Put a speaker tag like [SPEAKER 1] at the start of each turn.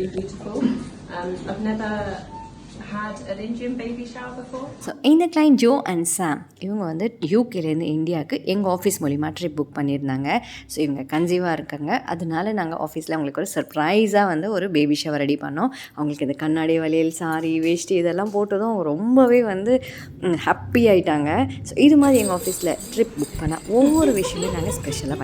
[SPEAKER 1] been beautiful. I've never had an Indian baby shower before.
[SPEAKER 2] So இந்த client Joe and சாம் இவங்க வந்து யூகேலேருந்து இந்தியாவுக்கு எங்கள் ஆஃபீஸ் மூலிமா ட்ரிப் புக் பண்ணியிருந்தாங்க. ஸோ இவங்க கன்சீவாக இருக்காங்க. அதனால நாங்கள் ஆஃபீஸில் அவங்களுக்கு ஒரு சர்ப்ரைஸாக வந்து ஒரு பேபி ஷவர் ரெடி பண்ணோம். அவங்களுக்கு இந்த கண்ணாடி வளையல், சாரி, வேஷ்டி இதெல்லாம் போட்டதும் ரொம்பவே வந்து ஹாப்பி ஆகிட்டாங்க. ஸோ இது மாதிரி எங்கள் ஆஃபீஸில் ட்ரிப் புக் பண்ணால் ஒவ்வொரு விஷயமே நாங்கள் ஸ்பெஷலாக